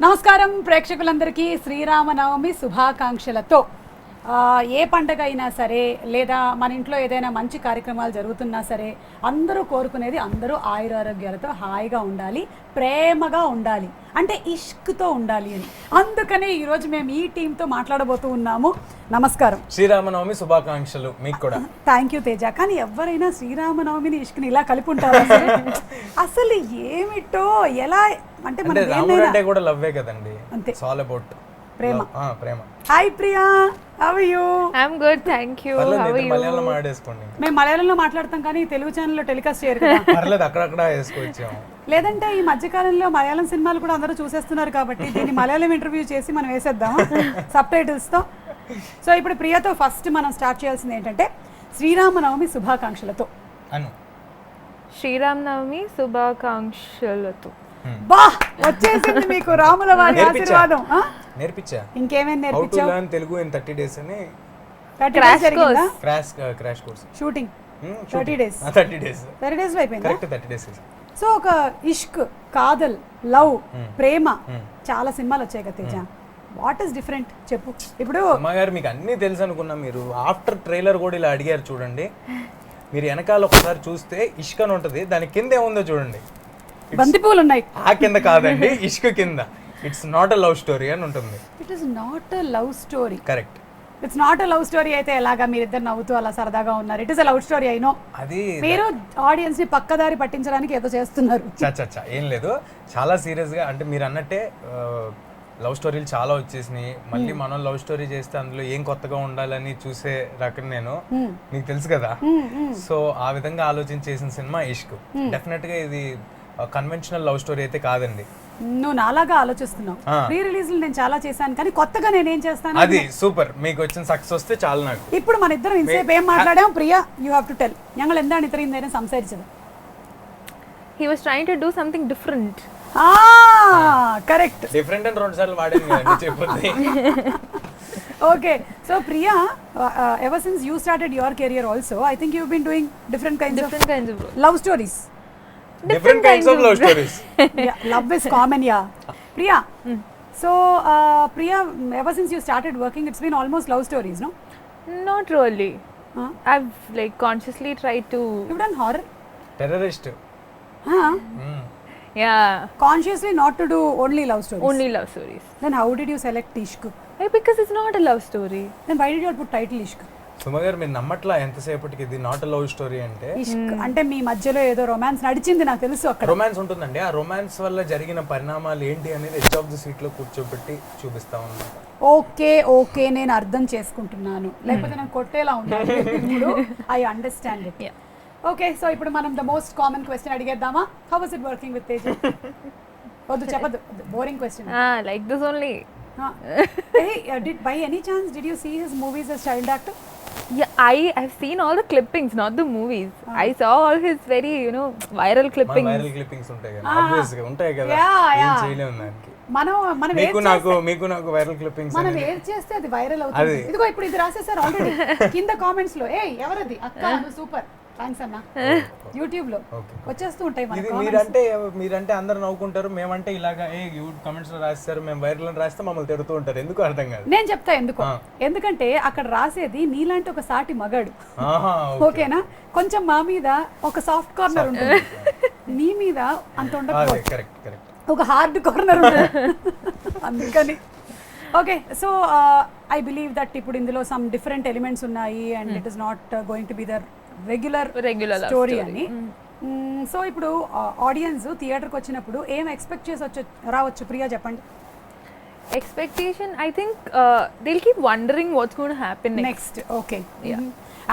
నమస్కారం ప్రేక్షకులందరికీ శ్రీరామనవమి శుభాకాంక్షలతో ఏ పండగ అయినా సరే లేదా మన ఇంట్లో ఏదైనా మంచి కార్యక్రమాలు జరుగుతున్నా సరే అందరూ కోరుకునేది అందరూ ఆయురారోగ్యాలతో హాయిగా ఉండాలి, ప్రేమగా ఉండాలి, అంటే ఇష్క్తో ఉండాలి అని. అందుకనే ఈరోజు మేము ఈ టీంతో మాట్లాడబోతూ ఉన్నాము. నమస్కారం, శ్రీరామనవమి శుభాకాంక్షలు మీకు కూడా. Thank you Teja. కానీ ఎవరైనా శ్రీరామనవమిని ఇష్క్ని ఇలా కలిపి ఉంటారు? అసలు ఏమిటో ఎలా అంటే మన రాముడంటే కూడా లవ్వే కదండి, అంతే. ఇట్స్ ఆల్ అబౌట్ ప్రేమ. ప్రేమ. Hi Priya, how are you? I am good, thank you. How are you? మలయాళంలో మాట్లాడేసుకోండి. మేము మలయాళంలో మాట్లాడతాం కానీ తెలుగు ఛానల్లో టెలికాస్ట్ చేయరు కదా. పర్లేదు, అక్కడక్కడ వేసుకోవచ్చాము. లేదంటే ఈ మధ్యకాలంలో మలయాళం సినిమాలు కూడా అందరూ చూసేస్తున్నారు కాబట్టి దీన్ని మలయాళం ఇంటర్వ్యూ చేసి మనం వేసేద్దాం సబ్ టైటిల్స్తో. సో ఇప్పుడు ప్రియతో ఫస్ట్ మనం స్టార్ట్ చేయాల్సింది ఏంటంటే శ్రీరామనవమి శుభాకాంక్షలతో అను. శ్రీరామనవమి శుభాకాంక్షలతో. బా, వచ్చేసింది మీకు రాముల వారి ఆశీర్వాదం. నేర్పించా. ఇంకేమేమి హౌ టు నేర్పించావు? లెర్న్ తెలుగు ఇన్ 30 days అని crash course. Shooting 30 days. 30 days 30 days లో అయిపోయింది. Correct, 30 days. సో ఒక ఇష్క్, కాదల్, లవ్, ప్రేమ చాలా సినిమాలు వచ్చాయి కదా తేజ. వాట్ ఈస్ డిఫరెంట్ చెప్పు. ఇప్పుడు అమ్మగారు మీకు అన్నీ తెలుసు అనుకున్నా. మీరు ఆఫ్టర్ ట్రైలర్ కూడా ఇలా అడిగారు చూడండి. మీరు వెనకాల ఒకసారి చూస్తే ఇష్క్ అని ఉంటుంది, దాని కింద ఏముందో చూడండి. బంతిపూలు ఉన్నాయి. ఆ కింద కాదండి, ఇష్క్ కింద. It's not a love story అని ఉంటుంది. It is not a love story. Correct. It's not a love story అయితే ఎలాగా మీరిద్దరు నవ్వుతూ అలా సరదాగా ఉన్నారు? It is a love story అయినో. అది మీరు ఆడియన్స్ ని పక్కదారి పట్టించడానికి ఏదో చేస్తున్నారు. చచ్చా ఏం లేదు, చాలా సీరియస్ గా. అంటే మీరు అన్నట్టే లవ్ స్టోరీలు చాలా వచ్చేసినాయి. మళ్ళీ మనం లవ్ స్టోరీ చేస్తే అందులో ఏం కొత్తగా ఉండాలని చూసే రకం నేను, మీకు తెలుసు కదా. సో ఆ విధంగా ఆలోచించి చేసిన సినిమా ఇష్క్. డెఫినెట్ గా ఇది కన్వెన్షనల్ లవ్ స్టోరీ అయితే కాదండి. నువ్వు నాలాగా ఆలోచిస్తున్నావు. ప్రీ రిలీజ్ నేను చాలా చేశాను కానీ కొత్తగా నేనేం చేస్తాను? అది సూపర్. మీకు వచ్చిన సక్సెస్ వస్తే చాలు నాకు. ఇప్పుడు మన ఇద్దరం ఇంతసేపు ఏం మాట్లాడాం Priya? You have to tell. ഞങ്ങൾ എന്താണ് ഇത്രയും നേരം സംസാരിച്ചത്? He was trying to do something different. Correct. Different అని 2 సార్లు వాడాను కదండి, చెప్పండి. Okay, so Priya, ever since you started your career also, I think you've been doing different kinds of love stories. Different kinds of love stories. Yeah, love is common, yeah. Priya, so Priya, ever since you started working, it's been almost love stories, no? Not really. I've like consciously tried to. You've done horror? Terrorist. Yeah. Consciously not to do only love stories? Only love stories. Then how did you select Ishq? Because it's not a love story. Then why did you put title Ishq? సుమగారు మీరు నమ్మట్లా ఎంతసేపటికి ఇది not love story అంటే. ఇష్క్ అంటే మీ మధ్యలో ఏదో romance నడిచింది నాకు తెలుసు. అక్కడ రొమాన్స్ ఉంటుందండి. ఆ రొమాన్స్ వల్ల జరిగిన పరిణామాలు ఏంటి అనేది ఎడ్జ్ ఆఫ్ ది సీట్ లో కూర్చోబెట్టి చూపిస్తా ఉన్నాను. ఓకే ఓకే, నేను అర్థం చేసుకుంటున్నాను. లేకపోతే నేను కొట్టేలా ఉన్నాను. ఇప్పుడు I understand it. Okay, so ఇప్పుడు మనం ద మోస్ట్ కామన్ క్వశ్చన్ అడిగేద్దామా? How was it working with Teja? వద్దు చెప్పదు, boring question. Like this only. Did by any chance did you see his movies as child actor? Yeah, I've seen all the clippings, not the movies. I saw all his very, viral clippings. Viral clippings ఉంటాయి కదా, obvious గా ఉంటాయి కదా. ఏం చేయలేము దానికి. మనం మీకు నాకు వైరల్ క్లిప్పింగ్స్ మనం ఏం చేస్తే అది వైరల్ అవుతుంది. ఇదిగో ఇప్పుడు ఇది రాసేసారు ఆల్రెడీ కింద కామెంట్స్ లో. ఎవరది అక్క, సూపర్, థ్యాంక్స్ అన్న. యూట్యూబ్ లో వచ్చేస్తూ ఉంటాయి. ఇది మీరంటే అందరు నవ్వుకుంటారు, మేమంటే ఇలాగా కమెంట్స్ లో రాస్తారు, మేము వైరల్ అని రాస్తే మమ్మల్ని తిడుతూ ఉంటారు. ఎందుకు అర్థం కాదు. నేను చెప్తా ఎందుకు. ఎందుకంటే అక్కడ రాసేది నీలాంటి ఒక సాటి మగాడు, ఓకేనా? కొంచెం మా మీద ఒక సాఫ్ట్ కార్నర్ ఉంటుంది, నీ మీద అంత ఉండదు. ఒక హార్డ్ కార్నర్ ఉంటుంది. అందుకని okay, so I believe that ఇప్పుడు ఇందులో సమ్ డిఫరెంట్ ఎలిమెంట్స్ ఉన్నాయి and it is not going to be the regular story అని. సో ఇప్పుడు ఆడియన్స్ థియేటర్కి వచ్చినప్పుడు ఏం ఎక్స్పెక్ట్ చేసి రావచ్చు ప్రియా, చెప్పండి. Expectation, I think they'll keep wondering what's going to happen next. Okay.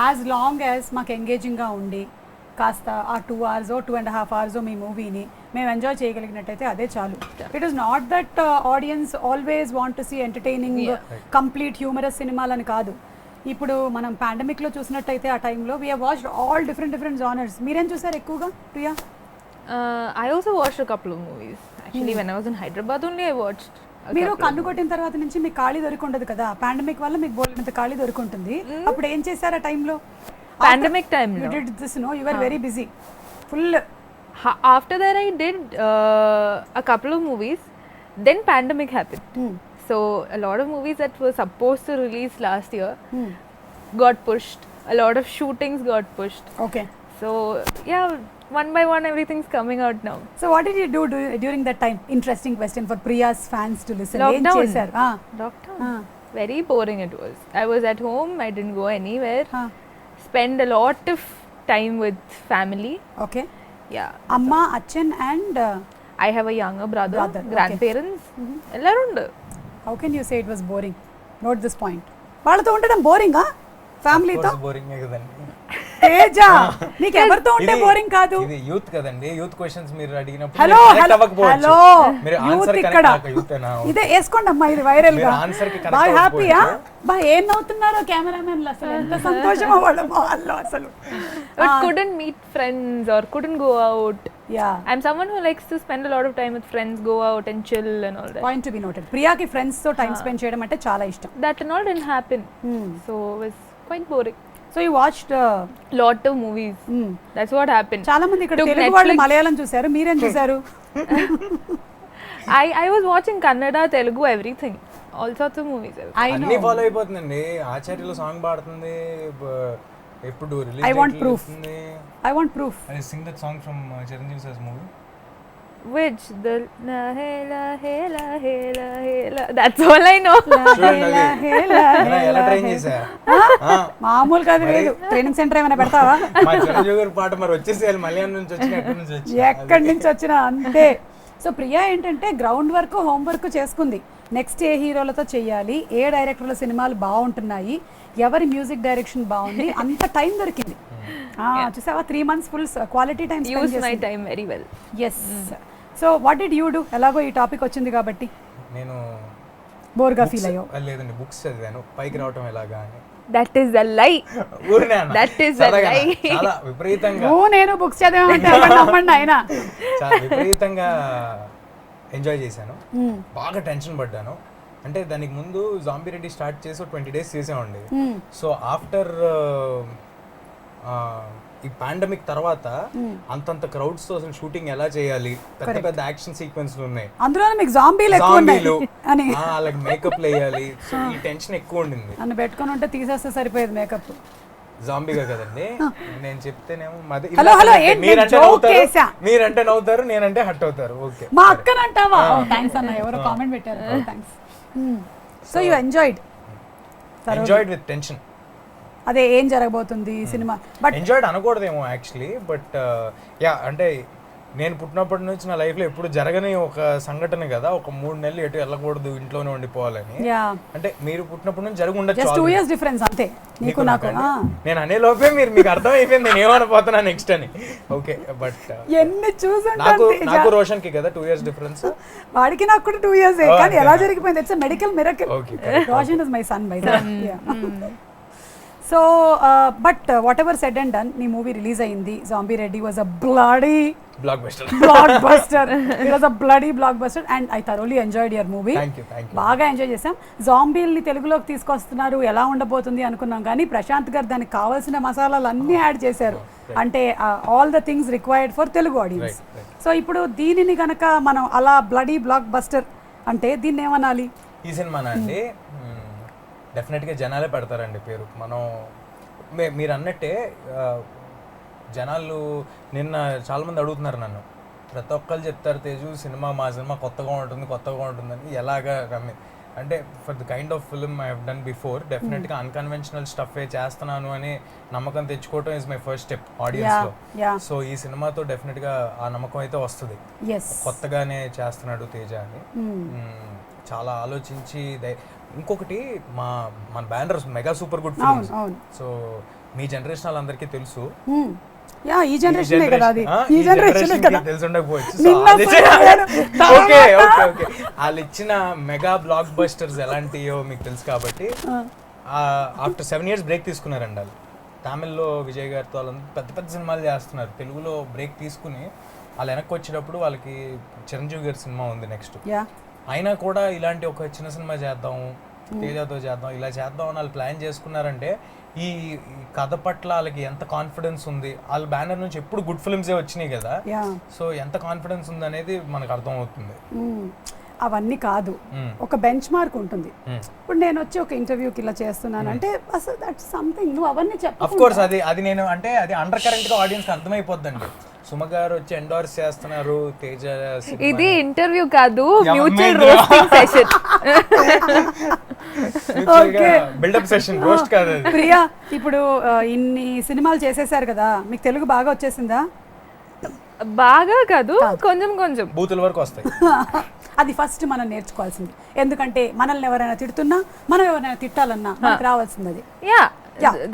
As long as మాకు ఎంగేజింగ్గా ఉండి కాస్త ఆ 2 hours 2.5 hours మీ మూవీని మేము ఎంజాయ్ చేయగలిగినట్టయితే అదే చాలు. It is not that audience always want to see entertaining complete humorous సినిమాలని కాదు. ఇప్పుడు మనం పాండమిక్లో చూసినట్టయితే ఆ టైంలో we have watched all different genres. మీరేం చూసారు ఎక్కువగా Priya? I also watched a couple of movies. Actually, when I was in Hyderabad only, I watched. మీరు కన్ను కొట్టిన తర్వాత నుంచి మీకు ఖాళీ దొరికి ఉండదు కదా. పాండమిక్ వల్ల మీకు బోల్డంత ఖాళీ దొరికి ఉంటుంది. అప్పుడు ఏం చేశారు ఆ టైంలో? Pandemic time. You did this, no? You were very busy. Full. After that, I did a couple of movies. then pandemic happened. So a lot of movies that were supposed to release last year got pushed. A lot of shootings got pushed. Okay. So yeah, one by one everything's coming out now. So what did you do during that time? Interesting question for Priya's fans to listen. Lockdown. ఏం చేశారు? Lockdown. Very boring it was. I was at home. I didn't go anywhere. Spend a lot of time with family. Okay. Yeah. Amma, Achan and I have a younger brother. Okay. Grandparents. Ellaru undu. How can you say it was boring? Note this point. వాళ్ళతో ఉండడం బోరింగా ఫ్యామిలీతో? Boring కదండి. తేజ నీకు ఎవరితో ఉంటే boring కాదు. ఇది youth కదండి. యూత్ క్వశ్చన్స్ మీరు అడిగినప్పుడు హలో హలో మీరు ఆన్సర్ ఇక్కడ యూతేనా? ఇదే వేసుకోండి అమ్మా, ఇది వైరల్ గా. ఆన్సర్ కి బాగా హ్యాపీయా? బా ఏం నవ్వుతున్నారో కెమెరామెన్లు, అసలు ఎంత సంతోషమో వాళ్ళు అసలు. But couldn't meet friends or couldn't go out. Yeah. I'm someone who likes to spend a lot of time with friends, go out and chill and all that. Point to be noted. ప్రియాకి friends తో time spend చేయడం అంటే చాలా ఇష్టం. That and all didn't happen. So it was quite boring. So you watched lot of movies. That's what happened. చాలా మంది ఇక్కడ Took Telugu వాళ్ళు Netflix. మలయాళం చూశారు, మీరేం చూశారు? I was watching Kannada, Telugu, everything. All sorts of movies. అన్ని follow అయిపోతుందండి. ఆచార్యలో song పాడుతుంది, ఎప్పుడు release I want proof. I want proof. I sing that song from Chiranjeev sir's movie. Which the la hela hela hela hela. That's all I know. ఎలా train చేశా? మామూలు కాదు, లేదు training centre ఏమైనా పెడతావా? మా చిరంజీవి గారి పాట మరి వచ్చేసేయాలి. మలయాళం నుంచి వచ్చిన ఎక్కడి నుంచి వచ్చి ఎక్కడి నుంచి వచ్చినా అంతే. సో ప్రియా ఏంటంటే గ్రౌండ్ వర్క్, హోమ్ వర్క్ చేసుకుంది. నెక్స్ట్ ఏ హీరోలతో చెయ్యాలి, ఏ డైరెక్టర్ల సినిమాలు బాగుంటున్నాయి, ఎవరి మ్యూజిక్ డైరెక్షన్ బాగుంది, అంత టైం దొరికింది. చూసావా, 3 months full quality time spend Use చేసి. my time very well. Yes. So what did you do? ఎలాగో ఈ టాపిక్ వచ్చింది కాబట్టి నేను బోర్గా ఫీల్ అయ్యో? లేదండి, బుక్స్ చదివాను. పైకి రావటం ఎలాగా అని. That is a lie. ఊరినే అన్న. That is a సరదాగా lie. చాలా విపరీతంగా నేను బుక్స్ చదివామంటే నమ్మండి ఆయన. చాలా విపరీతంగా ఎంజాయ్ చేశాను. బాగా టెన్షన్ పడ్డాను. అంటే దానికి ముందు జాంబీ రెడ్డి స్టార్ట్ చేసి 20 days చేసామండి. సో ఆఫ్టర్ ఈ పాండమిక్ తర్వాత అంతంత క్రౌడ్స్ తో అసలు షూటింగ్ ఎలా చేయాలి, పెద్ద పెద్ద యాక్షన్ సీక్వెన్స్లు ఉన్నాయి, అందులో మీకు జాంబీలు ఎక్కువ ఉన్నాయి అని అలాగే మేకప్ వేయాలి. సో ఈ టెన్షన్ ఎక్కువ ఉండింది. నన్ను పెట్టుకొని ఉంటే తీసేస్తే సరిపోయేది మేకప్. జాంబీగా కదండి నేను చెప్తేనేమో మీరంటే నవ్వుతారు, నేనంటే హట్ అవుతారు. ఓకే, మా అక్కనంటావా? థ్యాంక్స్ అన్న, ఎవరో కామెంట్ పెట్టారు. Thanks. So you enjoyed with tension. అదే ఏం జరగబోతుంది సినిమా. బట్ ఎంజాయ్డ్ అనకూడదేమో యాక్చువల్లీ. బట్ యా, అంటే నేను పుట్టినప్పటి నుంచి నా లైఫ్లో ఎప్పుడు జరగని ఒక సంఘటన కదా, ఒక 3 నెలలు ఎటు వెళ్ళకూడదు, ఇంట్లోనే ఉండిపోవాలని. అంటే మీరు పుట్టినప్పటి నుంచి జరిగి ఉండొచ్చు. 2 years డిఫరెన్స్ అంతే నీకు నాకు. నేను అనే లోపే మీకు అర్థం అయిపోయింది నేను ఏమనిపోతున్నా నెక్స్ట్ అని. ఓకే, బట్ ఎన్ని నాకు రోషన్ కి కదా 2 years డిఫరెన్స్. వాడికి నాకు కూడా 2 years, కానీ ఎలా జరిగిపోయింది? It's medical miracle. Roshan is my son by the way. So but what ever said and done, నీ మూవీ రిలీజ్ అయింది. Zombie Reddy was a bloody blockbuster. It was a bloody blockbuster and I thoroughly enjoyed your movie. Thank you. బాగా enjoy చేసాం. జాంబీల్ని తెలుగులోకి తీసుకొస్తున్నారు, ఎలా ఉండబోతుంది అనుకున్నాం, కానీ ప్రశాంత్ గారు దానికి కావాల్సిన మసాలాలు అన్నీ యాడ్ చేశారు. అంటే all the things required for Telugu audience. So ఇప్పుడు దీనిని గనక మనం అలా బ్లడీ బ్లాక్ బస్టర్ అంటే దీన్ని ఏమనాలి? ఈ సినిమానా అండి, డెఫినెట్గా జనాలే పెడతారండి పేరు. మనం మీరు అన్నట్టే జనాలు నిన్న చాలామంది అడుగుతున్నారు నన్ను, ప్రతి ఒక్కరు చెప్తారు తేజు మా సినిమా కొత్తగా ఉంటుందని. ఎలాగా రమ్మి అంటే for the kind of film I have done before, డెఫినెట్గా అన్కన్వెన్షనల్ స్టఫే చేస్తున్నాను అని నమ్మకం తెచ్చుకోవటం ఇస్ మై ఫస్ట్ స్టెప్ ఆడియన్స్లో. సో ఈ సినిమాతో డెఫినెట్గా ఆ నమ్మకం అయితే వస్తుంది. కొత్తగానే చేస్తున్నాడు తేజ అని చాలా ఆలోచించి. ఇంకొకటి మన banners Mega Super Good Films. So మీ జనరేషన్ వాళ్ళందరికీ తెలుసు. ఈ జనరేషన్ కదా, అది ఈ జనరేషన్ కదా, తెలిసి ఉండకపోవచ్చు. వాళ్ళు ఇచ్చిన మెగా బ్లాక్ బస్టర్స్ ఎలాంటియో మీకు తెలుసు కాబట్టి ఆఫ్టర్ 7 years బ్రేక్ తీసుకున్నారండి వాళ్ళు. తమిళ్లో విజయ్ గారితో వాళ్ళంతా పెద్ద పెద్ద సినిమాలు చేస్తున్నారు. తెలుగులో బ్రేక్ తీసుకుని వాళ్ళు వెనక్కి వచ్చేటప్పుడు వాళ్ళకి చిరంజీవి గారి సినిమా ఉంది నెక్స్ట్. అయినా కూడా ఇలాంటి ఒక చిన్న సినిమా చేద్దాం, తేజతో చేద్దాం, ఇలా చేద్దాం అని వాళ్ళు ప్లాన్ చేసుకున్నారంటే ఈ కథ పట్ల వాళ్ళకి ఎంత కాన్ఫిడెన్స్ ఉంది. వాళ్ళ బ్యానర్ నుంచి ఎప్పుడు గుడ్ ఫిల్మ్సే వచ్చినాయి కదా, సో ఎంత కాన్ఫిడెన్స్ ఉంది అనేది మనకు అర్థం అవుతుంది. అవన్నీ కాదు, ఒక బెంచ్ మార్క్ ఉంటుంది. ఇప్పుడు నేను వచ్చి ఒక ఇంటర్వ్యూకి ఇలా చేస్తున్నాను అంటే అసలు దట్స్ సంథింగ్, నువ్వు అవన్నీ ఆఫ్ కోర్స్ అది నేను అంటే అది అండర్ కరెంట్ గా ఆడియన్స్ అర్థమైపోద్దండి. సుమ గారు వచ్చి ఎండోర్స్ చేస్తున్నారు తేజ, ఇది ఇంటర్వ్యూ కాదు, mutual roasting session. Buildup session, roast కాదు. ప్రియా, ఇప్పుడు ఇన్ని సినిమాలు చేసేసారు కదా, మీకు తెలుగు బాగా వచ్చేసిందా? బాగా కాదు, కొంచెం కొంచెం బూతుల వరకు వస్తాయి. అది ఫస్ట్ మనం నేర్చుకోవాల్సింది, ఎందుకంటే మనల్ని ఎవరైనా తిడుతున్నా, మనం ఎవరైనా తిట్టాలన్నా మనకు రావాల్సింది అది.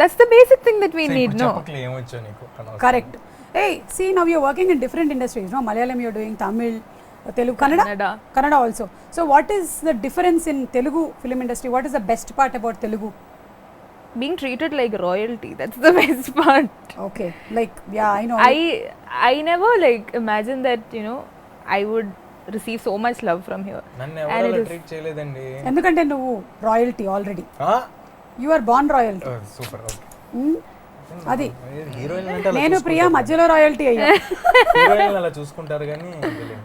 That's the basic thing that we need. No ఏమొచ్చో నీకు correct. Hey, see, now you're working in different industries, no? Malayalam you're doing, Tamil, Telugu, Kannada also. So what is the difference in Telugu film industry? What is the best part about Telugu? Being treated like royalty, that's the best part. Okay, like, yeah, I know. I never like imagined that, you know, I would receive so much love from here. నన్ను ఎవరు treat చేయలేదండి, ఎందుకంటే నువ్వు royalty already, you are born royalty. Super. అది నేను ప్రియా మధ్యలో royalty అయ్యా. Heroine అలా చూసుకుంటారు కానీ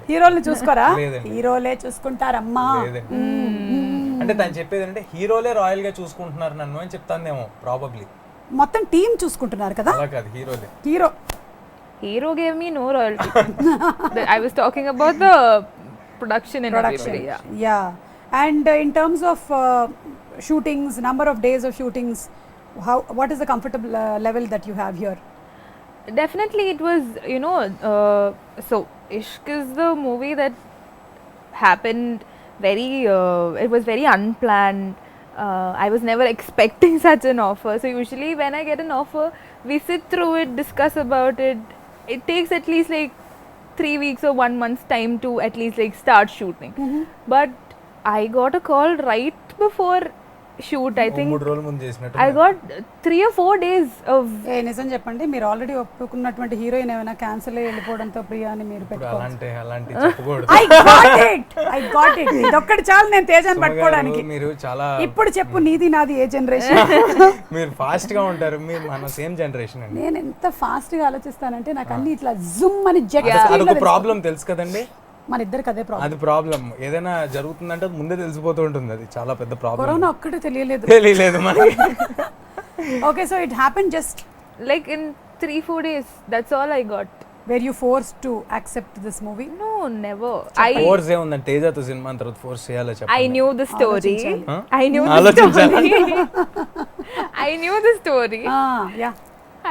హీరోల్ని చూసుకోరా? హీరోలే చూసుకుంటారమ్మా. అంటే తను చెప్పేది అంటే హీరోలే రాయల్ గా చూసుకుంటున్నారు నన్ను అని చెప్తానేమో ప్రాబబ్లీ. మొత్తం టీం చూసుకుంటున్నారు కదా? అలా కాదు, హీరోలే. Hero gave me no royalty. I was talking about the production and everybody. Yeah. And in terms of shootings, number of days of shootings, what is the comfortable level that you have here? Definitely it was, you know, so Ishq is the movie that happened very it was very unplanned. I was never expecting such an offer. So usually when I get an offer, we sit through it, discuss about it. It takes at least like 3 weeks or 1 month's time to at least like start shooting. But I got a call right before shoot. I think 3 రోజుల ముందు చేసినట్టు I got 3 or 4 days of. నిజం చెప్పండి, మీరు already ఒప్పుకున్నటువంటి heroine ఏమైనా cancel అయ్యి వెళ్ళిపోవడంతో ప్రియా అని మీరు పెట్టుకోవాలి. అలాంటి చెప్పకూడదు. I got it. ఇదొక్కటి చాలు నేను తేజాన్ని పట్టుకోవడానికి. మీరు చాలా ఇప్పుడు చెప్పు, నీది నాది ఏ జనరేషన్? మీరు ఫాస్ట్ గా ఉంటారు, మీరు మన సేమ్ జనరేషన్ అండి. నేను ఎంత ఫాస్ట్ గా ఆలోచిస్తానంటే నాకు అన్ని ఇట్లా జుమ్ అని జెట్ అదొక ప్రాబ్లం తెలుసు కదండి, మన ఇద్దరికి అదే ప్రాబ్లం. అది ప్రాబ్లం. ఏదైనా జరుగుతుందంటే అది ముందే తెలిసిపోతూ ఉంటుంది, అది చాలా పెద్ద ప్రాబ్లం. కరోనా ఒక్కటే తెలియలేదు మనకి. Okay, so it happen just like in 3-4 days. That's all I got. Were you forced to accept this movie? No, never. Force ఏముందంటే తేజతో సినిమా తర్వాత ఫోర్స్ చేయాలో చెప్పండి. I knew the story. I knew the story. I knew the story. Yeah.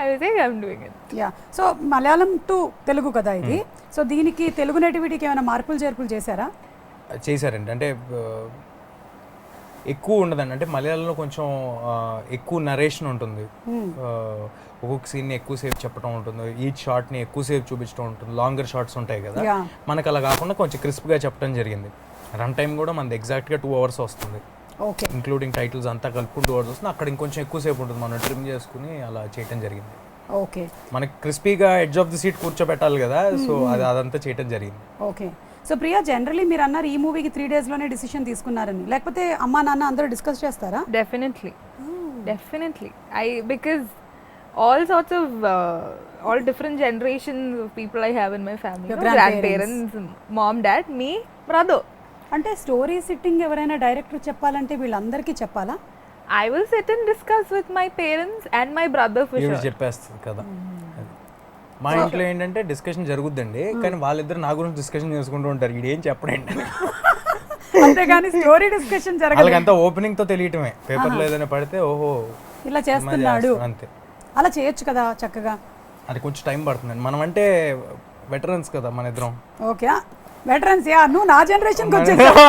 I was like, I'm doing it. Yeah. So Malayalam to Telugu కదా ఇది. So దీనికి తెలుగు నేటివిటీకి ఏమైనా మార్పులు చేర్పులు చేశారా? చేశారండి, అంటే ఎక్కువ ఉండదండి. అంటే మలయాళంలో కొంచెం ఎక్కువ నరేషన్ ఉంటుంది, ఒక్కొక్క సీన్ని ఎక్కువసేపు చెప్పడం ఉంటుంది, ఈచ్ షార్ట్ని ఎక్కువసేపు చూపించడం ఉంటుంది, లాంగర్ షార్ట్స్ ఉంటాయి కదా. మనకు అలా కాకుండా కొంచెం క్రిస్ప్గా చెప్పడం జరిగింది. రన్ టైం కూడా మనది ఎగ్జాక్ట్గా 2 hours వస్తుంది, ఓకే, ఇంక్లూడింగ్ టైటిల్స్ అంతా కలుపుకుని 2 hours వస్తుంది. అక్కడ ఇంకొంచెం ఎక్కువసేపు ఉంటుంది, మనం ట్రిమ్ చేసుకుని అలా చేయడం జరిగింది. ఓకే, మనకి క్రిస్పీగా ఎడ్జ్ ఆఫ్ ది సీట్ కూర్చోబెట్టాలి కదా, సో అదంతా చేయడం జరిగింది. ఓకే. సో ప్రియా, జనరలీ మీరు అన్నారు ఈ మూవీకి 3 days లోనే డిసిషన్ తీసుకున్నారని, లేకపోతే అమ్మా నాన్న అందరూ డిస్కస్ చేస్తారా? Definitely. Definitely. Because all sorts of all different generations of people I have in my family. Your grandparents, mom, dad, me, brother. అంటే స్టోరీ సిట్టింగ్ ఎవరైనా డైరెక్టర్ చెప్పాలంటే వీళ్ళందరికీ చెప్పాలా? I will sit and discuss with my parents and my brother for sure. చెప్పేస్తుంది కదా. మా ఇంట్లో ఏంటంటే డిస్కషన్ జరుగుద్దండి, కానీ వాళ్ళిద్దరు నా గురించి డిస్కషన్ చేసుకుంటూ ఉంటారు, ఇదేం చెప్పడండి. అంతేగాని స్టోరీ డిస్కషన్ జరగదు. వాళ్ళకంతా ఓపెనింగ్ తో తెలియటమే, పేపర్లో ఏదైనా పడితే ఓహో ఇలా చేస్తున్నాడు అంతే. అలా చేయొచ్చు కదా చక్కగా. అది కొంచెం టైం పడుతుందండి, మనం అంటే వెటరన్స్ కదా మన ఇద్దరం. Okay, veterans. యా, నువ్వు నా జనరేషన్ కి వచ్చేసావు.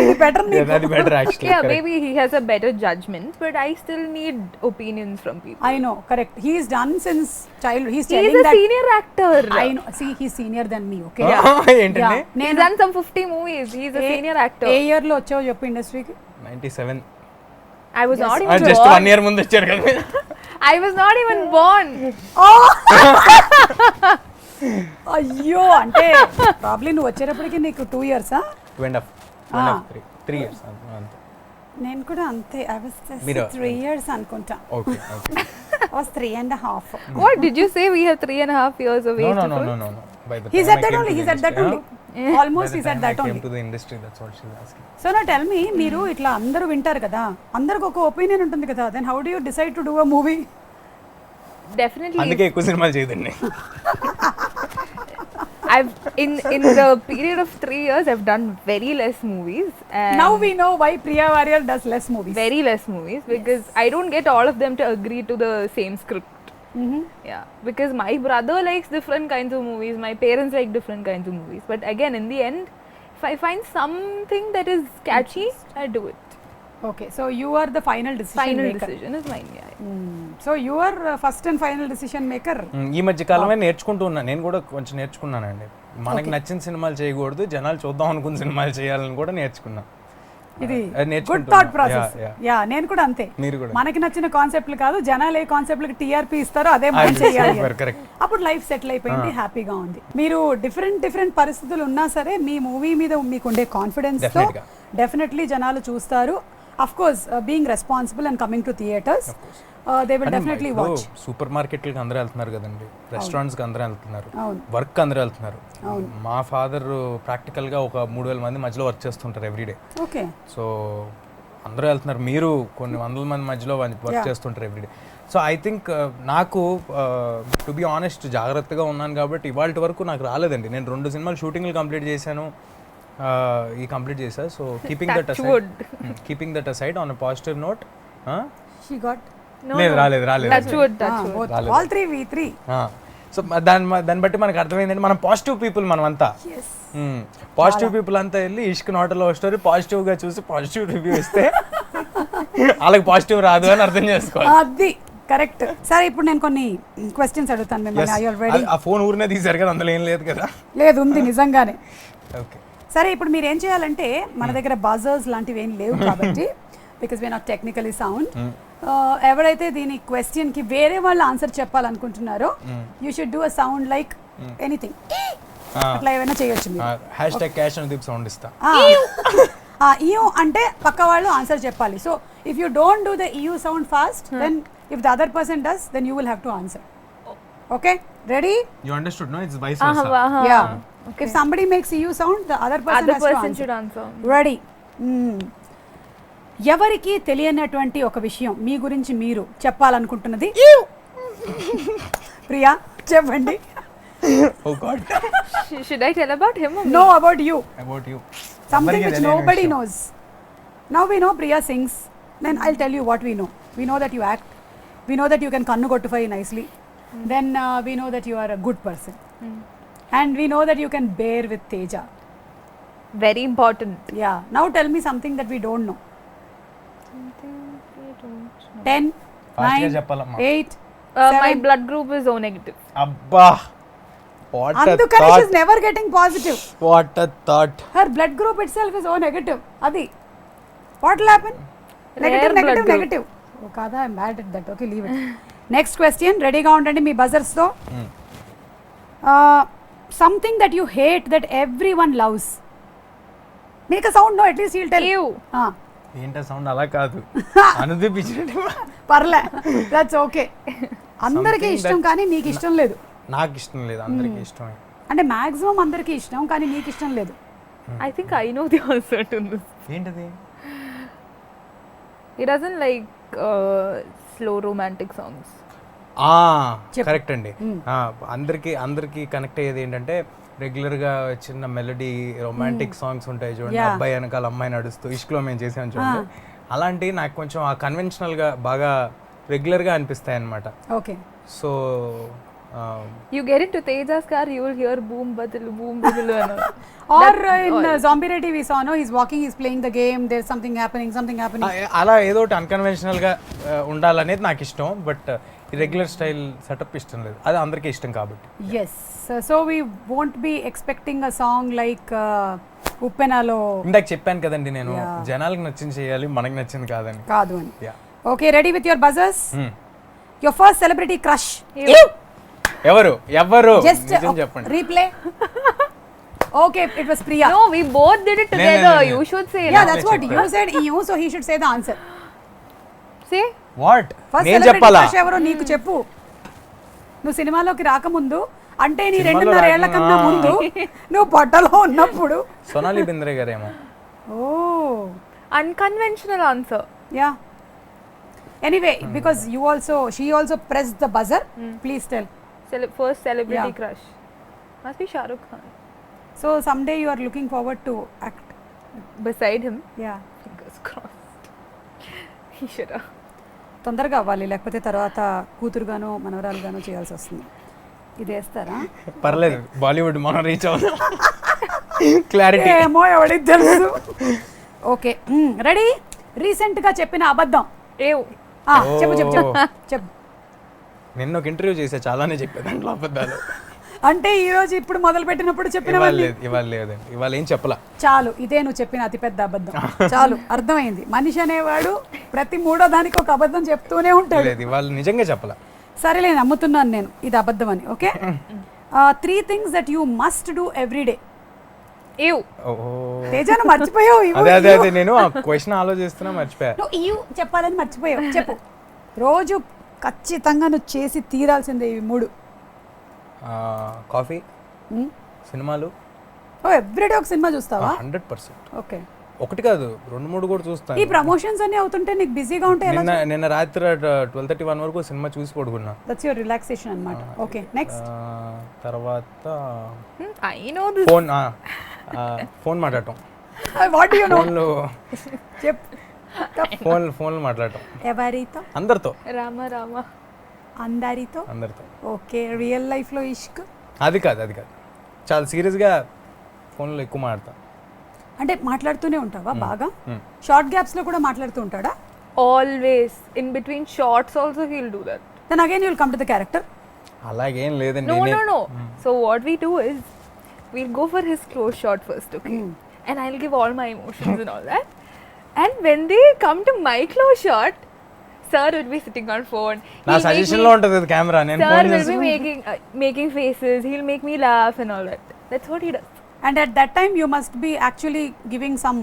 ఇది బెటర్ నీకు. అది better actually. Yeah, maybe he has a better judgment, but I still need opinions from people. I know, correct. He is done since childhood. He's He telling is a that senior actor. I know. See, he's senior than me, okay? ఏంటండి? He's done some 50 movies. He's a senior actor. A year లో వచ్చావు చెప్పు ఇండస్ట్రీకి? 97. I was not even just born. 1 year ముందు వచ్చారు కదా. I was not even born. అయ్యో, అంటే ప్రాబ్లీ నువ్వు వచ్చేటప్పటికి నీకు 2 years? 2.5 3 years అంతే. నేను కూడా అంతే. I was 3 years అనుకుంటా. Okay. I was 3.5. What did you say? We have 3.5 years of age No. difference? No. by the He time said I that came only. to He the said that industry, only. Almost he said I that came only. to the industry, that's what she's asking. So now tell me, మీరు ఇట్లా అందరూ వింటారు కదా, అందరికి ఒక opinion ఉంటుంది కదా, then how do you decide to do a movie? Definitely. అందుకే ఎక్కువ సినిమాలు చేయదండి. I've in the period of 3 years I've done very less movies, and Now we know why Priya Warrior does less movies. very less movies because I don't get all of them to agree to the same script. Yeah, because my brother likes different kinds of movies, my parents like different kinds of movies, but again in the end if I find something that is catchy, I do it. Okay, so you are the final decision Final maker. decision is mine. Yeah. So you are first and final decision maker. ఈ మధ్య కాలమే నేర్చుకుంటూ ఉన్నా, నేను కూడా కొంచెం నేర్చుకున్నానండి. మనకి నచ్చిన సినిమాలు చేయకూడదు, జనాలు చూద్దాం అనుకున్న సినిమాలు చేయాలని కూడా నేర్చుకున్నా. ఇది అది గుడ్ నేర్చుకుంటున్నా. Thought process. Yeah, yeah. Yeah నేను కూడా అంతే. మీరు కూడా మనకి నచ్చిన కాన్సెప్ట్లు కాదు, జనాలు ఏ కాన్సెప్ట్లకి టీఆర్పీ ఇస్తారో అదే మనం చేయాలి. కరెక్ట్. అప్పుడు లైఫ్ సెటిల్ అయిపోయింది, హ్యాపీగా ఉంది. మీరు డిఫరెంట్ పరిస్థితులు ఉన్నా సరే మీ మూవీ మీద మీకు ఉండే కాన్ఫిడెన్స్ తో Definitely గా. డెఫినెట్లీ జనాలు చూస్తారు. Of course being responsible and coming to theatres they will definitely watch. Super మార్కెట్లకి అందరూ వెళ్తున్నారు కదండి, రెస్టారెంట్స్కి అందరూ వెళ్తున్నారు, అవును. వర్క్ అందరూ వెళ్తున్నారు. మా ఫాదర్ ప్రాక్టికల్గా ఒక 3000 మంది మధ్యలో వర్క్ చేస్తుంటారు ఎవ్రీడే. ఓకే, సో అందరూ వెళ్తున్నారు, మీరు కొన్ని వందల మంది మధ్యలో వర్క్ చేస్తుంటారు ఎవ్రీడే. సో ఐ థింక్ నాకు టు బి ఆనెస్ట్ జాగ్రత్తగా ఉన్నాను కాబట్టి ఇవాళ వరకు నాకు రాలేదండి. నేను 2 సినిమాలు షూటింగ్లు కంప్లీట్ చేశాను, ఈ కంప్లీట్ చేశా. So keeping that aside on a positive note. She got లేదు రాలేదు Touch wood. All 3 v3. So దాన్ని బట్టి మనకు అర్థమైందంటే మనం పాజిటివ్ పీపుల్, మనం అంతా పాజిటివ్ పీపుల్ అంతా వెళ్ళి ఇష్క్ నాట్ లవ్ స్టోరీ పాజిటివ్ గా చూసి పాజిటివ్ రివ్యూ ఇస్తే వాళ్ళకి పాజిటివ్ రాదు అని అర్థం చేసుకోవాలి. అది కరెక్ట్. సరే ఇప్పుడు నేను కొన్ని క్వశ్చన్స్ అడుగుతాను మిమ్మల్ని. I are ready? ఆ ఫోన్ ఊరినే తీశారు కదా, అందులో ఏం లేదు కదా? లేదు, ఉంది నిజంగానే. ఓకే, సరే ఇప్పుడు మీరు ఏం చేయాలంటే, మన దగ్గర బజర్స్ లాంటివి ఏం లేవు కాబట్టి because we not technically sound, ఎవరైతే దీని క్వశ్చన్ కి వేరే వాళ్ళు ఆన్సర్ చెప్పాలనుకుంటున్నారో you should do a sound like anything, అట్లా ఏమైనా చేయొచ్చు మీరు. హ్యాష్ క్యాష్ అని సౌండ్ ఇస్తా. ఇయూ అంటే పక్క వాళ్ళు ఆన్సర్ చెప్పాలి. So if you don't do the ew sound fast, then if the other person does, then you will have to answer. Okay, ready? You understood no? It's vice versa. Yeah, if somebody makes you sound, the other person has to should answer. Ready? ఎవరికి తెలియనటువంటి ఒక విషయం మీ గురించి మీరు చెప్పాలనుకుంటున్నది. ప్రియా చెప్పండి. Oh God. Should I tell about him or me? No, about you. About you. Something which nobody knows. Now we know Priya sings. Then I'll tell you what we know. We know that you act. We know that you can kannu kottufai nicely. Then we know that you are a good person. And we know that you can bear with Teja. Very important. Yeah. Now tell me something that we don't know. Something we don't know. 10, Fast గా 9, చెప్పాలమ్మా. 8, My 7. blood group is O negative. అబ్బా, what a అందుకని thought. she's never getting positive. What a thought. Her blood group itself is O negative. Adi. What will happen? Rare blood group. Negative. Oh, kada, I'm bad at that. Okay, leave it. Next question. Ready ga undandi me buzzers తో. Something that you hate that everyone loves. Make a sound, no, at least he'll tell. Ew. ఏంటో sound అలా కాదు, అనుదిపించినట్టు. పర్లే, that's okay. అందరికీ ఇష్టం కానీ నీకు ఇష్టం లేదు. నాకు ఇష్టం లేదు, అందరికీ ఇష్టమే. అంటే మాక్సిమం అందరికీ ఇష్టం కానీ నీకు ఇష్టం లేదు. I think I know the answer to this. ఏంటది? He doesn't like slow romantic songs. Correct అండి. అందరికి కనెక్ట్ అయ్యేది ఏంటంటే రెగ్యులర్ గా చిన్న మెలడీ రొమాంటిక్ సాంగ్స్ ఉంటాయి చూడండి, అబ్బాయి వెనకాల అమ్మాయి నడుస్తూ ఇష్క్లో మేము చేసాం చూడండి, అలాంటి నాకు కొంచెం ఆ కన్వెన్షనల్ గా బాగా రెగ్యులర్ గా అనిపిస్తాయి అన్నమాట. Okay, so You get into Teja's car, you will hear boom badilu and all. or in Zombie Ready we saw, no, he's walking, he's playing the game, there's something happening. అలా ఏదో ఒకటి unconventional గా ఉండాలనేది నాకు ఇష్టం, but regular style setup ఇష్టం లేదు, అది అందరికీ ఇష్టం కాబట్టి. Yes, so we won't be expecting a song like Uppenalo. ఇందాక చెప్పాను కదండి నేను, జనాలకు నచ్చింది చేయాలి, మనకి నచ్చింది కాదని. కాదు అని. Okay, ready with your buzzers? Your first celebrity crush. ఎవరు Just నిజం చెప్పండి. replay. Okay, it was Priya. No, we both did it together. You should say. Yeah, that's what you said. You, so he should say the answer. Say. What first నేను celebrity చెప్పాలా? Crush ఎవరో నీకు చెప్పు. నువ్వు సినిమాలోకి రాకముందు అంటే నీ సినిమాలో 2.5 ఏళ్ల కన్నా ముందు నువ్వు పొట్టలో ఉన్నప్పుడు. సోనాలి బింద్రే గారేమో. Oh Unconventional answer. Yeah anyway because she also press the buzzer. Please tell. First celebrity Yeah. crush. Must be Shah Rukh Khan. So some day you are looking forward to act. Beside him, yeah fingers crossed. He should have. తొందరగా అవ్వాలి, లేకపోతే తర్వాత కూతురుగానో మనవరాలుగానో చేయాల్సి వస్తుంది. ఇది వేస్తారా? పర్లేదు, బాలీవుడ్ మనం రీచ్ అవుతాం. క్లారిటీ. ఏమో ఎవడికి తెలుసు. Okay ready. రీసెంట్గా చెప్పిన అబద్ధం. Ew. చెప్పు చెప్పు చెప్పు చెప్పు. నిన్న ఒక ఇంటర్వ్యూ చేసా, చాలానే చెప్పా దాంట్లో అబద్ధాలు. అంటే ఈ రోజు ఇప్పుడు మొదలు పెట్టినప్పుడు ఇవాళ చెప్పినవన్నీ లేదు, ఇవాళ లేదండి, ఇవాళ ఏం చెప్పలా. చాలు, ఇదే నువ్వు చెప్పిన అతిపెద్ద అబద్ధం. చాలు, అర్థమైంది. మనిషి అనేవాడు ప్రతి మూడో దానికి ఒక అబద్ధం చెప్తూనే ఉంటాడు. లేదు, ఇవాళ నిజంగా చెప్పలా. సరేలే, నమ్ముతున్నాను నేను ఇది అబద్ధం అని. Okay 3 things that you must do every day. Ew. తేజాను మర్చిపోయావు. అదే నేను ఆ క్వశ్చన్ ఆలోచిస్తున్నా, మర్చిపోయా. నువ్వు చెప్పాలని మర్చిపోయావు. చెప్పు. రోజు ఖచ్చితంగా నువ్వు చేసి తీరాల్సిందే ఇవి 3. కాఫీ, సినిమాలు. ఎవ్రీడే ఒక సినిమా చూస్తావా? 100%. ఓకే, ఒకటి కాదు 2-3 కూడా చూస్తాను. ఈ ప్రమోషన్స్ అన్ని అవుతుంటే నీకు బిజీగా ఉంటే ఎలా? నిన్న రాత్రి 12:31 వరకు సినిమా చూసి పడుకున్నా. దట్స్ యువర్ రిలాక్సేషన్ అన్నమాట. Okay next. తర్వాత I know this. ఫోన్ మాట్లాడటం. What do you know? ఫోన్లో చెప్పు. ఫోన్లో మాట్లాడటం. ఎవరితో? అందరితో. Rama. అందరితో. ఓకే, రియల్ లైఫ్ లో ఇష్క్? అది కాదు చాలా సీరియస్గా ఫోన్లో ఎక్కువ మాట్లాడతా. అంటే మాట్లాడుతూనే ఉంటావా బాగా? షార్ట్ గ్యాప్స్ లో కూడా మాట్లాడుతూ ఉంటాడా? Always. In between shots also he'll do that. Then again you will come to the character. అలాగేం లేదండి. No. So what we do is we'll go for his close shot first, okay? And I'll give all my emotions and all that. And when they come to my close shot, sir would be sitting on phone. నా suggestion లో ఉంటది camera. నేను Sir phone will చేసి be making faces. He'll make me laugh and all that. That's what he does. And at that time you must be actually giving some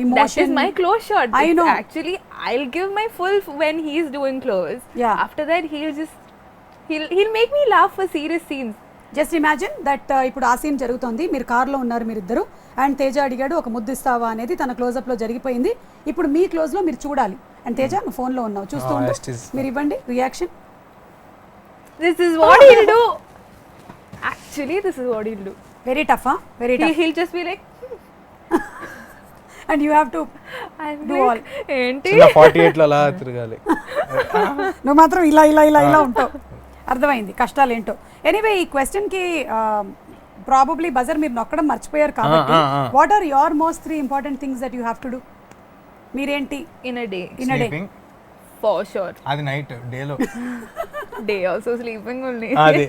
emotion. That is my close shot. I know. Actually, I'll give my full when he's doing close. Yeah. After that, he'll make me laugh for serious scenes. Just imagine that ఇప్పుడు ఆ scene జరుగుతోంది, మీరు కార్లో ఉన్నారు మీరిద్దరు, and Teja అడిగాడు ఒక ముద్దు ఇస్తావా అనేది, తన క్లోజప్ లో జరిగిపోయింది. ఇప్పుడు మీ క్లోజ్ లో మీరు చూడాలి, అండ్ తేజ నువ్వు ఫోన్ లో ఉన్నావు, చూస్తూ ఉండు. మీరు ఇవ్వండి reaction. This is what he'll do. Actually, this is what he'll do. Very tough. Very tough. He'll just be like, and you have to I'm Do like, all. ఏంటి? 48 లో అలా తిరగాలి. నువ్వు మాత్రం ఇలా ఉంటావు. అర్థమైంది కష్టాలు ఏంటో. ఎనీవే ఈ క్వశ్చన్ కి ప్రాబబ్లీ బజర్ మీరు నొక్కడం మర్చిపోయారు కాబట్టి, what are your most 3 important things that you have to do? మీరేంటి? In a day. In a day. Sleeping. For sure. అది నైట్, డేలో. Day also sleeping only. అది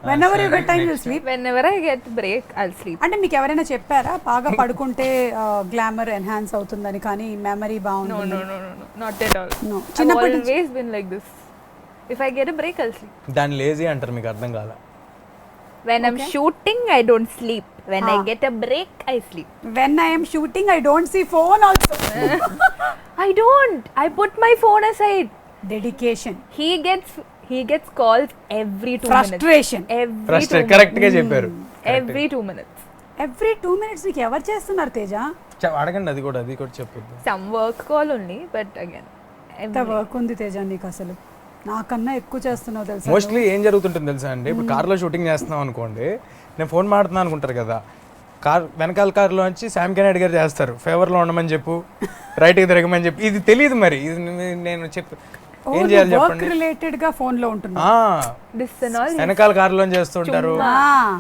whenever you get time you sleep. Whenever I get break, I'll sleep. అంటే మీకు ఎవరైనా చెప్పారా బాగా పడుకుంటే గ్లామర్ ఎన్హాన్స్ అవుతుందని, కానీ మెమరీ బాగుంటుంది? No. Not at all. No. I've చిన్నప్పటి నుంచి always been like this. If I get a break, I'll sleep. దాన్ని లేజీ అంటారు, మీకు అర్థం కాల. When I'm shooting, I don't sleep. When I get a break, I sleep. when I am shooting I don't see phone also. I don't. I put my phone aside. Dedication. He gets calls every 2 minutes. Frustration. Every 2 minutes. Correct గా చెప్పారు. Every 2 minutes. Every 2 minutes నీకు ఎవరు చేస్తున్నారు తేజ? అడగండి, అది కూడా చెప్పొద్దు. Some work call only, but again. ఎంత వర్క్ ఉంది తేజ నీకు, అసలు నాకన్నా ఎక్కువ చేస్తున్నావు తెలుసా. మోస్ట్లీ ఏం జరుగుతుంటుంది తెలుసా అండి, ఇప్పుడు కార్లో షూటింగ్ చేస్తున్నాం అనుకోండి, నేను ఫోన్ మాడుతున్నాను అనుకుంటారు కదా, వెనకాల కార్లో వచ్చి శామ్ కెనెడీ గారు చేస్తారు, ఫేవర్లో ఉండమని చెప్పు, రైట్కి తిరగమని చెప్పి. ఇది తెలియదు మరి, ఇది నేను చెప్పు ఏం చేయాలి చెప్పండి. రిలేటెడ్ గా ఫోన్ లో ఉంటున్నా. This and all. వెనకాల కార్లో చేస్తుంటారు,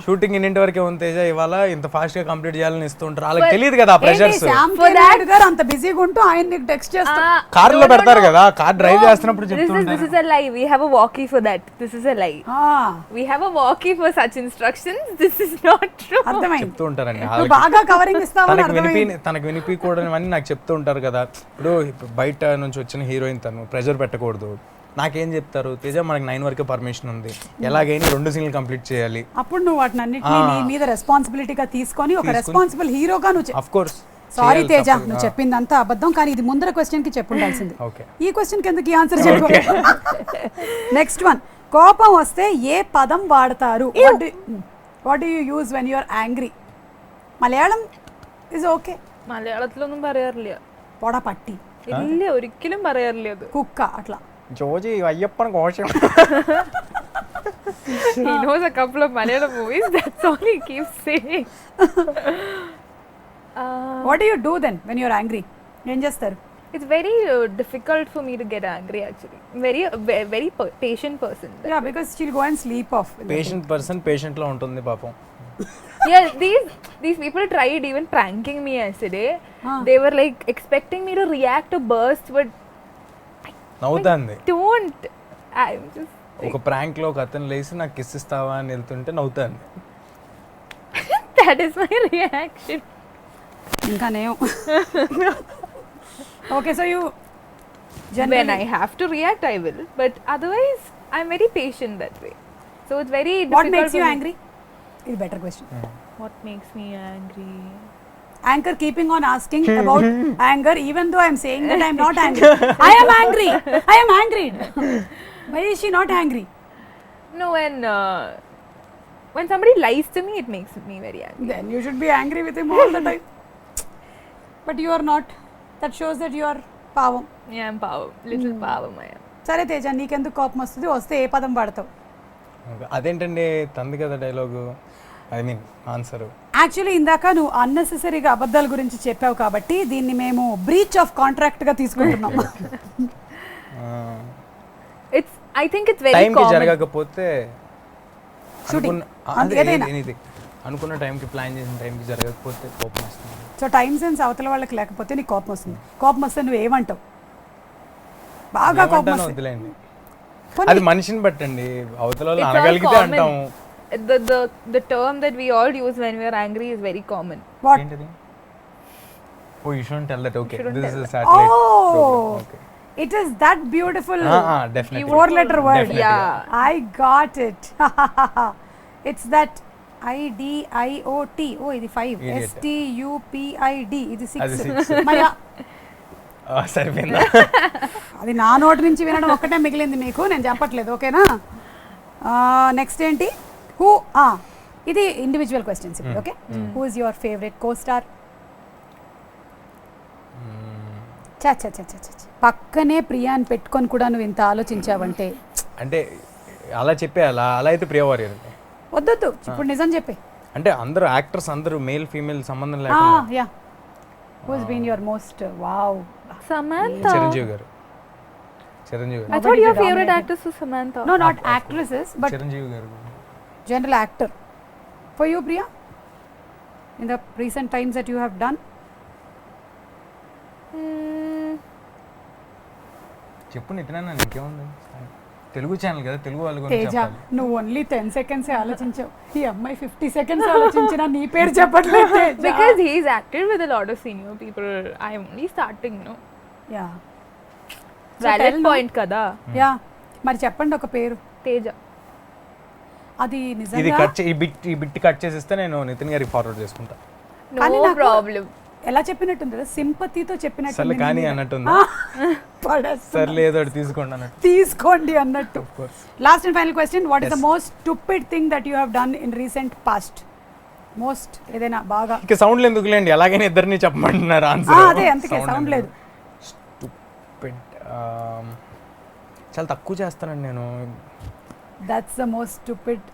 షూటింగ్ ఇన్నింటి వరకే ఉంది తేజ, ఇవాళ ఇంత ఫాస్ట్ గా కంప్లీట్ చేయాలని ఇస్తుంటారు. వాళ్ళకి తెలియదు కదా ఆ ప్రెషర్స్. శామ్ కెనెడీ గారు అంత బిజీగా ఉంటూ ఆయన నీకు టెక్స్ట్ చేస్తారు. కార్లో పెడతారు కదా, కార్ డ్రైవ్ చేస్తున్నప్పుడు చెప్తుంటారు. This is a lie. We have a walkie for that. This is a lie. We have a walkie for such instructions. This is not true. అర్థమైంది. చెప్తూ ఉంటారండి. నువ్వు బాగా కవరింగ్ ఇస్తావని అర్థమైంది. తనకు వినిపించకూడని నాకు చెప్తూ ఉంటారు కదా. ఇప్పుడు బయట నుంచి వచ్చిన హీరోయిన్ తను ప్రెషర్ పెట్టకూడదు. నాకేం చెప్తారు, తేజ మనకి 9 వరకే పర్మిషన్ ఉంది, ఎలాగైనా 2 సీన్లు కంప్లీట్ చేయాలి. అప్పుడు నువ్వు వాటిని అన్నిటినీ నీ మీద రెస్పాన్సిబిలిటీగా తీసుకొని ఒక రెస్పాన్సిబుల్ హీరోగా నువ్వు. Of course. సారీ తేజ, నువ్వు చెప్పిందంతా అబద్ధం, కానీ ఇది ముందర క్వశ్చన్ కి చెప్పుండాల్సింది. ఓకే, ఈ క్వశ్చన్ కి ఎందుకు ఈ ఆన్సర్ చెప్పు. నెక్స్ట్ వన్, కోపం వస్తే ఏ పదం వాడతారు? What do you use when you are angry? Malayalam is okay. മലയാളത്തിലൊന്നും പറയാറില്ല. പൊട പട്ടി ഇല്ല, ഒരിക്കലും പറയാറില്ല അത്. കുക്ക അട്ല ജോജി അയ്യപ്പൻ കോശം. He knows a couple of Malayalam movies, that's all he keeps saying. What do you do then when you are angry? ఏం చేస్తారు? It's very difficult for me to get angry actually. Very patient person. Yeah, because she'll go and sleep off. Patient person patient లో ఉంటుంది పాపం. Yeah, these people tried even pranking me yesterday. They were like expecting me to react to burst, but నవ్వుతాంది. don't. I'm just ఒక prank లో ఒక అతను లేసి నాకు kiss ఇస్తావా అని వెళ్తుంటే నవ్వుతాంది. that is my reaction. ఇంకా నేను okay, so you When I have to react, I will, but otherwise I'm very patient that way. So it's very difficult. What makes you for me. angry? Is better question. What makes me angry? Anchor keeping on asking about anger even though I'm saying that I'm not angry. I am angry. I am angry. Why is she not angry? No, when somebody lies to me, it makes me very angry. Then you should be angry with him all the time. But you are not. That shows that you are పావం. Yeah, I'm little పావం I am. సరే తేజ, నీకెందుకు కోపం వస్తుంది? వస్తే ఏ పదం వాడతావు? అదేంటండి తంది కదా dialogue, I mean answer. Actually ఇందాక నువ్వు అన్నెసెసరీగా అబద్ధాల గురించి చెప్పావు కాబట్టి దీన్ని మేము బ్రీచ్ ఆఫ్ కాంట్రాక్ట్ గా తీసుకుంటున్నాం. I think it's very time కి common. జరగకపోతే Shooting. ఏదైనా అనుకున్న టైంకి ప్లాన్ చేసిన టైంకి జరగకపోతే కోపం వస్తుంది. సో టైం సెన్స్ అవతల వాళ్ళకి లేకపోతే నీకు కోపం వస్తుంది. కోపం వస్తే నువ్వు ఏమంటావు? బాగా కోపం వస్తుంది. వదిలేండి, అది మనిషిని బట్టండి. అవతల వాళ్ళు It's all అనగలిగితే common. అంటాము. The term that we all use when we are angry is very common. What? ఏంటది? Oh, you shouldn't tell that. Okay, Shouldn't this is tell a satellite Oh, program. Okay. it is that beautiful Definitely. four-letter word. Definitely. Yeah. I got it. It's that IDIOT. Oh, ఇది 5. Idiot. STUPID. ఇది అది 6. 6. మరి సరిపోయిందా? అది నా నోటి నుంచి వినడం ఒక్కటే మిగిలింది మీకు, నేను చెప్పట్లేదు. ఓకేనా? నెక్స్ట్ ఏంటి? ఇది ఇండివిజువల్ క్వశ్చన్స్ ఇప్పుడు. Okay, who is your favourite co star? చా చా చా చా చా. పక్కనే ప్రియాని పెట్టుకొని కూడా నువ్వు ఇంత ఆలోచించావంటే అంటే అలా చెప్పేయాలా? అలా అయితే ప్రియ వారియర్. వద్దొద్దు, ఇప్పుడు నిజం చెప్పే. అంటే అందరూ యాక్టర్స్ అందరూ మేల్ ఫీమేల్ సంబంధం లేకుండా. Yeah, who has been your most wow? Samantha. Chiranjeevi garu. Chiranjeevi I గారు. thought your favorite actress was Samantha. No, not actresses, but Chiranjeevi గారు. general actor. For you, Priya, in the recent times that you have done? చెప్పు నితినా, ఇంకేముంది? Telugu channel కదా, తెలుగు వాళ్ళ గురించి తేజ, చెప్పాలి. నువ్వు only 10 seconds ఆలోచించావు. ఈ అమ్మాయి 50 seconds ఆలోచించినా నీ పేరు చెప్పట్లేదు. Because he's acted with a lot of senior people. I'm only starting, no? Yeah, Valid point kada. Yeah. మరి చెప్పండి ఒక పేరు. Teja. అది ఇది నిజంగా కట్ ఈ బిట్ కట్ చేసిస్తే నేను నితిన్ గారికి ఫార్వర్డ్ చేసుకుంటా. కానీ No నాకు problem. ఎలా చెప్పినట్టుంది కదా, సింపతితో చెప్పినట్టు. సర్లే కానీ అన్నట్టుంది. సర్లే ఏదో ఒకటి తీసుకోండి అన్నట్టు. తీసుకోండి అన్నట్టు. Of course. Last and final question, what is the Yes. Most stupid thing that you have done in recent past? Most ఏదైనా బాగా. ఇక సౌండ్లు ఎందుకులేండి, ఎలాగైనా ఇద్దరిని చెప్పమంటున్నారు ఆ, ఆన్సర్. అదే అందుకే సౌండ్ లేదు. స్టూపిడ్, చాలా తక్కువ చేస్తానండి నేను. That's the most stupid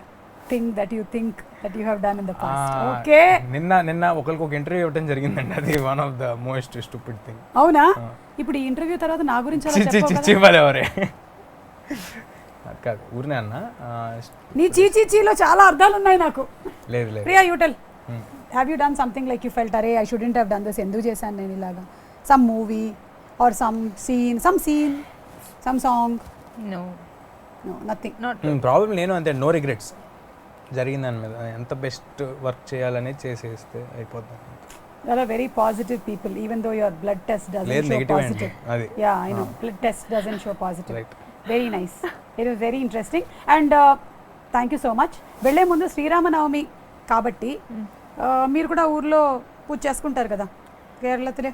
thing that you think that you have done in the past. Okay, నిన్న ఒకరికి ఒక ఇంటర్వ్యూ ఇవ్వడం జరిగిందండి, అది one of the most stupid thing. అవునా? ఇప్పుడు ఈ ఇంటర్వ్యూ తర్వాత నా గురించి అలా చెప్పావు కదా? చివ్వాలి ఎవరే కాదు, ఊరినే అన్న. నీ చీచీచీలో చాలా అర్థాలు ఉన్నాయి నాకు. లేదు లేదు. Priya, you tell, have you done something like you felt అరే I shouldn't have done this, ఎందుకు చేశాను నేను ఇలాగా? Some movie or some scene some song? No. No, nothing. Not. Problem నేను అంతే, నో రిగ్రెట్స్. జరిగిన దాని మీద ఎంత బెస్ట్ వర్క్ చేయాలని చేసేస్తే అయిపోతుంది. There are very positive people, even though your blood test doesn't లేదు, show నెగిటివ్ positive. అండి అది. Yeah, I know. Blood test doesn't show positive. Right. Very nice. It was very interesting. And thank you so much. వెళ్ళే ముందు శ్రీరామనవమి కాబట్టి మీరు కూడా ఊర్లో పూజ చేసుకుంటారు కదా కేరళത്തിലെ?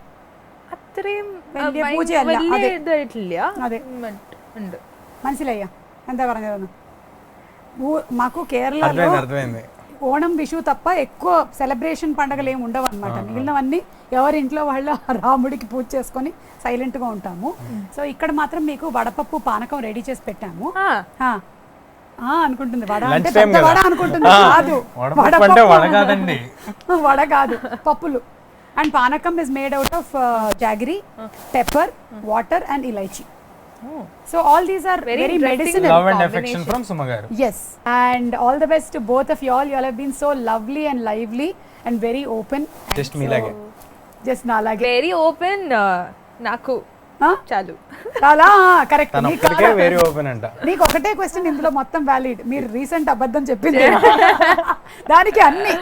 അത്രയും വലിയ പൂജയല്ല, അതെ. വലിയ ഇതായിട്ടില്ല. അതെ. But ഉണ്ട്. മനസ്സിലായ എന്താ പറഞ്ഞതെന്ന്? మాకు కేరళలో అర్థమైంది అర్థమైంది. ఓణం విషు తప్ప ఎక్కువ సెలబ్రేషన్ పండుగలు ఏమి ఉండవు అనమాట. మిగిలినవన్నీ ఎవరి ఇంట్లో వాళ్ళు రాముడికి పూజ చేసుకొని సైలెంట్గా ఉంటాము. సో ఇక్కడ మాత్రం మీకు వడపప్పు పానకం రెడీ చేసి పెట్టాము. అనుకుంటుంది వడ అంటే పెద్ద వడ అనుకుంటుంది, కాదు వడ కాదు, పప్పులు. అండ్ పానకం is made out of jaggery, pepper, water and elaichi. So all these are very medicinal. Love and affection from Suma garu. Yes, and all the best to both of y'all. You all have been so lovely and lively and very open. Just me lage. Just na lage. Very open. Naku. చాలు చాలా correct. Very open అంట. నీకు ఒకటే question ఇందులో మొత్తం valid. మీరు recent అబద్ధం చెప్పింది దానికి అన్ని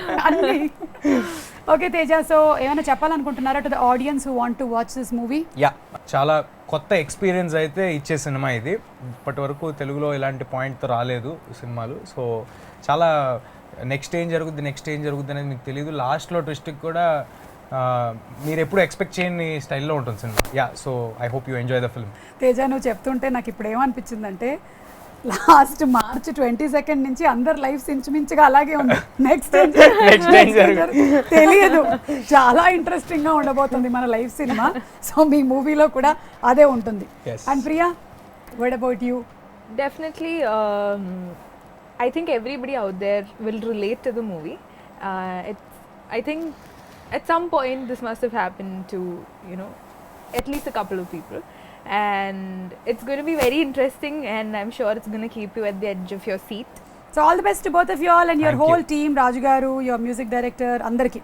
ఓకే తేజ, సో ఏమైనా చెప్పాలనుకుంటున్నారా to the audience who want to watch this movie? Yeah, చాలా కొత్త ఎక్స్పీరియన్స్ అయితే ఇచ్చే సినిమా ఇది. ఇప్పటి వరకు తెలుగులో ఇలాంటి పాయింట్తో రాలేదు సినిమాలు. సో చాలా నెక్స్ట్ ఏం జరుగుద్ది అనేది మీకు తెలియదు. లాస్ట్లో ట్విస్ట్కి కూడా మీరు ఎప్పుడు ఎక్స్పెక్ట్ చేయని స్టైల్లో ఉంటుంది cinema. Yeah, so I hope you enjoy the film. Teja, నువ్వు చెప్తుంటే నాకు ఇప్పుడు ఏమనిపించిందంటే లాస్ట్ March 22 నుంచి అందరు లైఫ్స్ ఇంచుమించుగా అలాగే ఉంది. నెక్స్ట్ తెలియదు. చాలా ఇంట్రెస్టింగ్ గా ఉండబోతుంది మన లైఫ్ సినిమా. సో మీ మూవీలో కూడా అదే ఉంటుంది. And Priya, what about you? Definitely, I think everybody out there will relate to the movie. I think at some point this must have happened to, at least a couple of people. And it's going to be very interesting, and I'm sure it's going to keep you at the edge of your seat. So all the best to both of you all and your whole team, Raju garu, your music director, andarki.